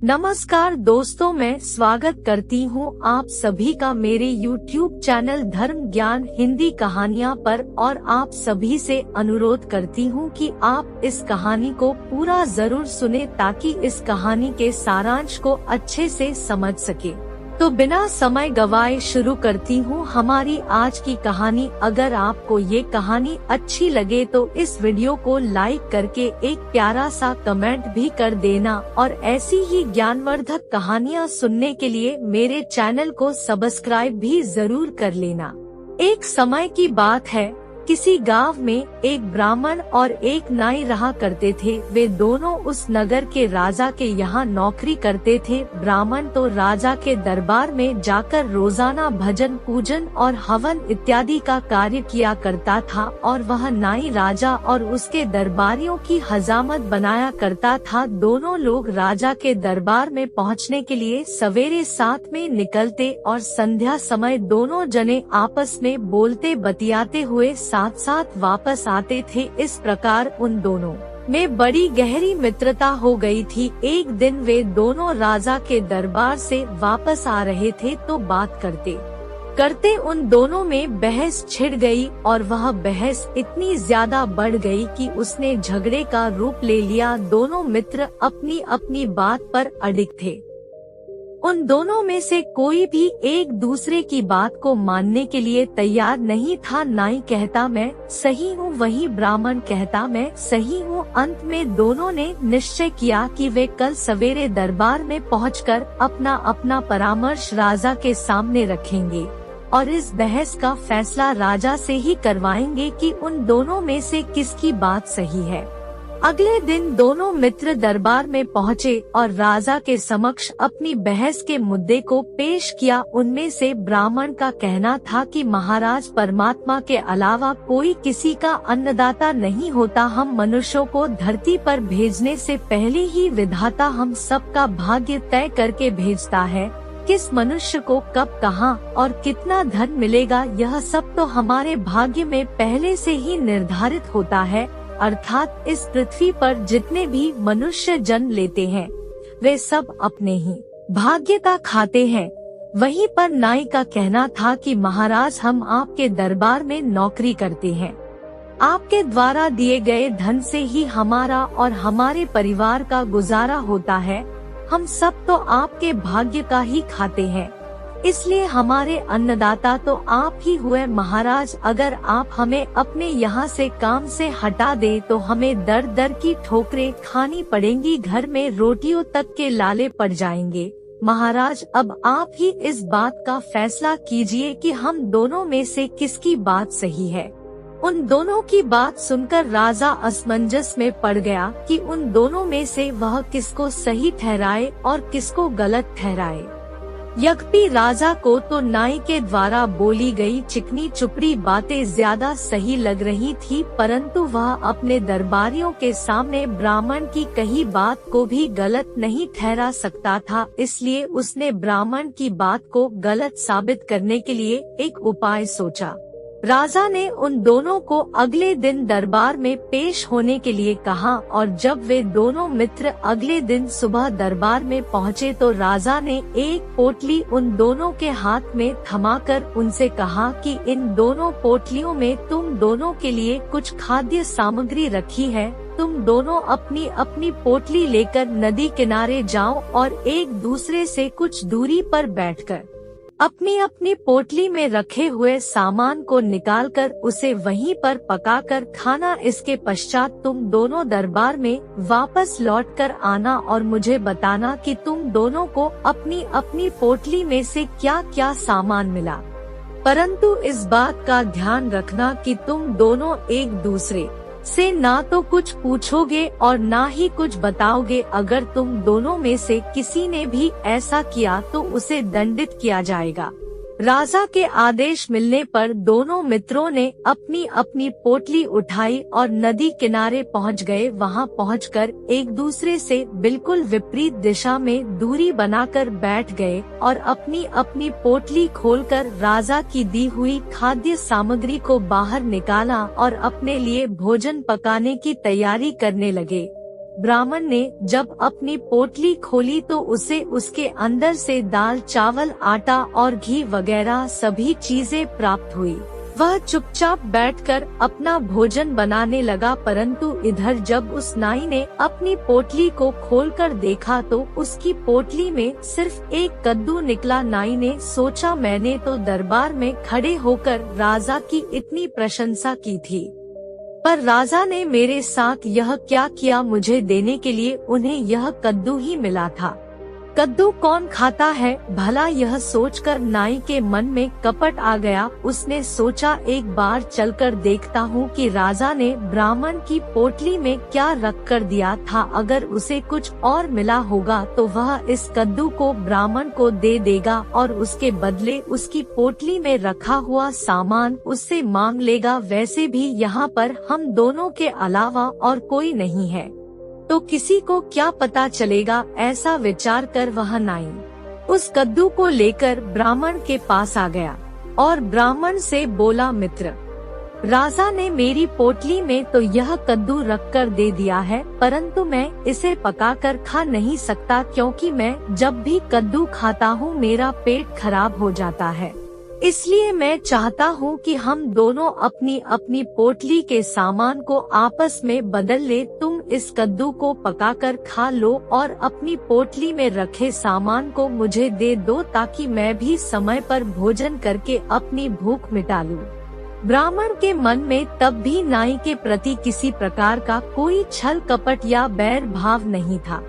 नमस्कार दोस्तों, मैं स्वागत करती हूँ आप सभी का मेरे YouTube चैनल धर्म ज्ञान हिंदी कहानियाँ पर और आप सभी से अनुरोध करती हूँ कि आप इस कहानी को पूरा जरूर सुने ताकि इस कहानी के सारांश को अच्छे से समझ सके। तो बिना समय गवाए शुरू करती हूँ हमारी आज की कहानी। अगर आपको ये कहानी अच्छी लगे तो इस वीडियो को लाइक करके एक प्यारा सा कमेंट भी कर देना और ऐसी ही ज्ञानवर्धक कहानियाँ सुनने के लिए मेरे चैनल को सब्सक्राइब भी जरूर कर लेना। एक समय की बात है, किसी गांव में एक ब्राह्मण और एक नाई रहा करते थे। वे दोनों उस नगर के राजा के यहाँ नौकरी करते थे। ब्राह्मण तो राजा के दरबार में जाकर रोजाना भजन पूजन और हवन इत्यादि का कार्य किया करता था और वह नाई राजा और उसके दरबारियों की हजामत बनाया करता था। दोनों लोग राजा के दरबार में पहुँचने के लिए सवेरे साथ में निकलते और संध्या समय दोनों जने आपस में बोलते बतियाते हुए साथ साथ वापस आते थे। इस प्रकार उन दोनों में बड़ी गहरी मित्रता हो गई थी। एक दिन वे दोनों राजा के दरबार से वापस आ रहे थे तो बात करते करते उन दोनों में बहस छिड़ गई और वह बहस इतनी ज्यादा बढ़ गई कि उसने झगड़े का रूप ले लिया। दोनों मित्र अपनी अपनी बात पर अडिग थे। उन दोनों में से कोई भी एक दूसरे की बात को मानने के लिए तैयार नहीं था। नाई कहता मैं सही हूँ, वही ब्राह्मण कहता मैं सही हूँ। अंत में दोनों ने निश्चय किया कि वे कल सवेरे दरबार में पहुंचकर अपना अपना परामर्श राजा के सामने रखेंगे और इस बहस का फैसला राजा से ही करवाएंगे कि उन दोनों में से किसकी बात सही है। अगले दिन दोनों मित्र दरबार में पहुँचे और राजा के समक्ष अपनी बहस के मुद्दे को पेश किया। उनमें से ब्राह्मण का कहना था कि महाराज, परमात्मा के अलावा कोई किसी का अन्नदाता नहीं होता। हम मनुष्यों को धरती पर भेजने से पहले ही विधाता हम सबका भाग्य तय करके भेजता है। किस मनुष्य को कब कहाँ और कितना धन मिलेगा, यह सब तो हमारे भाग्य में पहले से ही निर्धारित होता है। अर्थात इस पृथ्वी पर जितने भी मनुष्य जन्म लेते हैं वे सब अपने ही भाग्य का खाते हैं। वहीं पर नाई का कहना था कि महाराज, हम आपके दरबार में नौकरी करते हैं। आपके द्वारा दिए गए धन से ही हमारा और हमारे परिवार का गुजारा होता है। हम सब तो आपके भाग्य का ही खाते हैं, इसलिए हमारे अन्नदाता तो आप ही हुए। महाराज, अगर आप हमें अपने यहाँ से काम से हटा दे तो हमें दर दर की ठोकरें खानी पड़ेंगी, घर में रोटियों तक के लाले पड़ जाएंगे। महाराज, अब आप ही इस बात का फैसला कीजिए कि हम दोनों में से किसकी बात सही है। उन दोनों की बात सुनकर राजा असमंजस में पड़ गया कि उन दोनों में से वह किसको सही ठहराए और किसको गलत ठहराए। यद्यपि राजा को तो नाई के द्वारा बोली गई चिकनी चुपड़ी बातें ज्यादा सही लग रही थी, परंतु वह अपने दरबारियों के सामने ब्राह्मण की कही बात को भी गलत नहीं ठहरा सकता था। इसलिए उसने ब्राह्मण की बात को गलत साबित करने के लिए एक उपाय सोचा। राजा ने उन दोनों को अगले दिन दरबार में पेश होने के लिए कहा और जब वे दोनों मित्र अगले दिन सुबह दरबार में पहुँचे तो राजा ने एक पोटली उन दोनों के हाथ में थमाकर उनसे कहा कि इन दोनों पोटलियों में तुम दोनों के लिए कुछ खाद्य सामग्री रखी है। तुम दोनों अपनी अपनी पोटली लेकर नदी किनारे जाओ और एक दूसरे से कुछ दूरी पर बैठकर अपनी अपनी पोटली में रखे हुए सामान को निकालकर उसे वहीं पर पकाकर खाना। इसके पश्चात तुम दोनों दरबार में वापस लौटकर आना और मुझे बताना कि तुम दोनों को अपनी अपनी पोटली में से क्या क्या सामान मिला। परंतु इस बात का ध्यान रखना कि तुम दोनों एक दूसरे से ना तो कुछ पूछोगे और ना ही कुछ बताओगे। अगर तुम दोनों में से किसी ने भी ऐसा किया तो उसे दंडित किया जाएगा। राजा के आदेश मिलने पर दोनों मित्रों ने अपनी अपनी पोटली उठाई और नदी किनारे पहुंच गए। वहां पहुंचकर एक दूसरे से बिल्कुल विपरीत दिशा में दूरी बनाकर बैठ गए और अपनी अपनी पोटली खोलकर राजा की दी हुई खाद्य सामग्री को बाहर निकाला और अपने लिए भोजन पकाने की तैयारी करने लगे। ब्राह्मण ने जब अपनी पोटली खोली तो उसे उसके अंदर से दाल, चावल, आटा और घी वगैरह सभी चीजें प्राप्त हुई। वह चुपचाप बैठकर अपना भोजन बनाने लगा, परंतु इधर जब उस नाई ने अपनी पोटली को खोलकर देखा तो उसकी पोटली में सिर्फ एक कद्दू निकला। नाई ने सोचा, मैंने तो दरबार में खड़े होकर राजा की इतनी प्रशंसा की थी, पर राजा ने मेरे साथ यह क्या किया, मुझे देने के लिए उन्हें यह कद्दू ही मिला था। कद्दू कौन खाता है भला, यह सोचकर नाई के मन में कपट आ गया। उसने सोचा, एक बार चलकर देखता हूँ कि राजा ने ब्राह्मण की पोटली में क्या रख कर दिया था। अगर उसे कुछ और मिला होगा तो वह इस कद्दू को ब्राह्मण को दे देगा और उसके बदले उसकी पोटली में रखा हुआ सामान उससे मांग लेगा। वैसे भी यहाँ पर हम दोनों के अलावा और कोई नहीं है, तो किसी को क्या पता चलेगा। ऐसा विचार कर वह नाई उस कद्दू को लेकर ब्राह्मण के पास आ गया और ब्राह्मण से बोला, मित्र, राजा ने मेरी पोटली में तो यह कद्दू रखकर दे दिया है, परंतु मैं इसे पकाकर खा नहीं सकता, क्योंकि मैं जब भी कद्दू खाता हूँ मेरा पेट खराब हो जाता है। इसलिए मैं चाहता हूँ कि हम दोनों अपनी अपनी पोटली के सामान को आपस में बदल ले। तुम इस कद्दू को पकाकर खा लो और अपनी पोटली में रखे सामान को मुझे दे दो, ताकि मैं भी समय पर भोजन करके अपनी भूख मिटा लूं। ब्राह्मण के मन में तब भी नाई के प्रति किसी प्रकार का कोई छल कपट या बैर भाव नहीं था।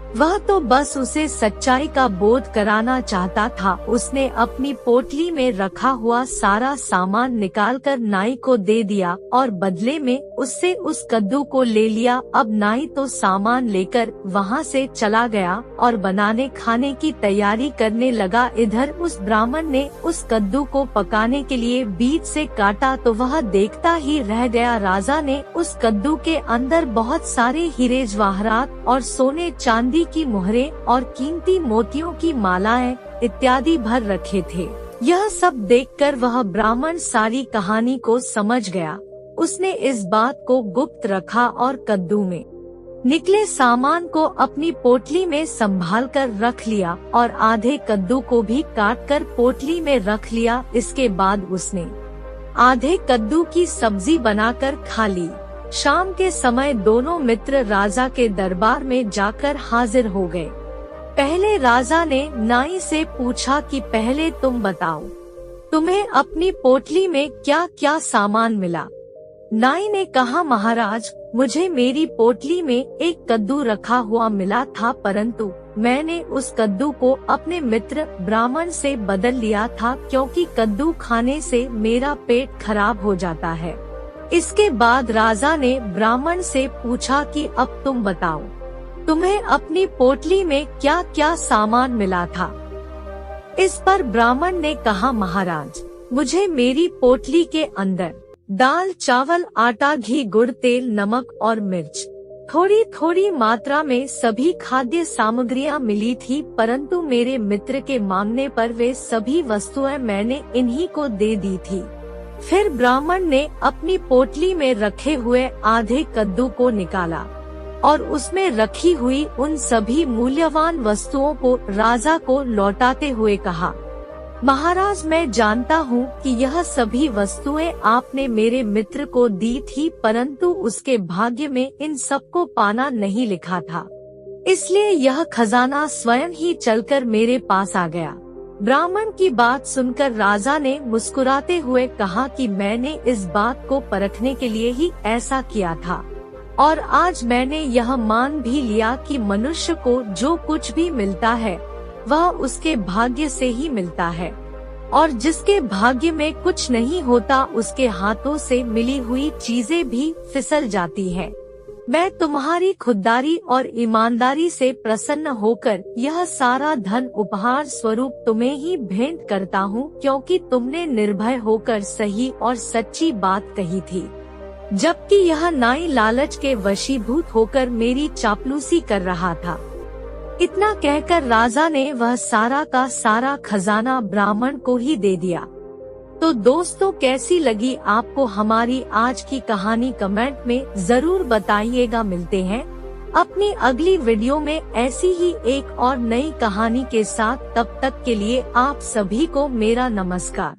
वह तो बस उसे सच्चाई का बोध कराना चाहता था। उसने अपनी पोटली में रखा हुआ सारा सामान निकालकर नाई को दे दिया और बदले में उससे उस कद्दू को ले लिया। अब नाई तो सामान लेकर वहां से चला गया और बनाने खाने की तैयारी करने लगा। इधर उस ब्राह्मण ने उस कद्दू को पकाने के लिए बीच से काटा तो वह देखता ही रह गया। राजा ने उस कद्दू के अंदर बहुत सारे हीरे जवाहरात और सोने चांदी की मुहरें और कीमती मोतियों की मालाएं इत्यादि भर रखे थे। यह सब देखकर वह ब्राह्मण सारी कहानी को समझ गया। उसने इस बात को गुप्त रखा और कद्दू में निकले सामान को अपनी पोटली में संभाल कर रख लिया और आधे कद्दू को भी काटकर पोटली में रख लिया। इसके बाद उसने आधे कद्दू की सब्जी बनाकर खा ली। शाम के समय दोनों मित्र राजा के दरबार में जाकर हाजिर हो गए। पहले राजा ने नाई से पूछा कि पहले तुम बताओ, तुम्हें अपनी पोटली में क्या क्या सामान मिला। नाई ने कहा, महाराज, मुझे मेरी पोटली में एक कद्दू रखा हुआ मिला था, परंतु मैंने उस कद्दू को अपने मित्र ब्राह्मण से बदल लिया था, क्योंकि कद्दू खाने से मेरा पेट खराब हो जाता है। इसके बाद राजा ने ब्राह्मण से पूछा कि अब तुम बताओ, तुम्हें अपनी पोटली में क्या क्या सामान मिला था। इस पर ब्राह्मण ने कहा, महाराज, मुझे मेरी पोटली के अंदर दाल, चावल, आटा, घी, गुड़, तेल, नमक और मिर्च थोड़ी थोड़ी मात्रा में सभी खाद्य सामग्रियां मिली थी, परंतु मेरे मित्र के मांगने पर वे सभी वस्तुएं मैंने इन्हीं को दे दी थी। फिर ब्राह्मण ने अपनी पोटली में रखे हुए आधे कद्दू को निकाला और उसमें रखी हुई उन सभी मूल्यवान वस्तुओं को राजा को लौटाते हुए कहा, महाराज, मैं जानता हूँ कि यह सभी वस्तुएं आपने मेरे मित्र को दी थी, परंतु उसके भाग्य में इन सबको पाना नहीं लिखा था, इसलिए यह खजाना स्वयं ही चलकर मेरे पास आ गया। ब्राह्मण की बात सुनकर राजा ने मुस्कुराते हुए कहा कि मैंने इस बात को परखने के लिए ही ऐसा किया था, और आज मैंने यह मान भी लिया कि मनुष्य को जो कुछ भी मिलता है वह उसके भाग्य से ही मिलता है, और जिसके भाग्य में कुछ नहीं होता उसके हाथों से मिली हुई चीजें भी फिसल जाती हैं। मैं तुम्हारी खुददारी और ईमानदारी से प्रसन्न होकर यह सारा धन उपहार स्वरूप तुम्हें ही भेंट करता हूँ, क्योंकि तुमने निर्भय होकर सही और सच्ची बात कही थी, जबकि यह नाई लालच के वशीभूत होकर मेरी चापलूसी कर रहा था। इतना कहकर राजा ने वह सारा का सारा खजाना ब्राह्मण को ही दे दिया। तो दोस्तों, कैसी लगी आपको हमारी आज की कहानी, कमेंट में जरूर बताइएगा। मिलते हैं अपनी अगली वीडियो में ऐसी ही एक और नई कहानी के साथ, तब तक के लिए आप सभी को मेरा नमस्कार।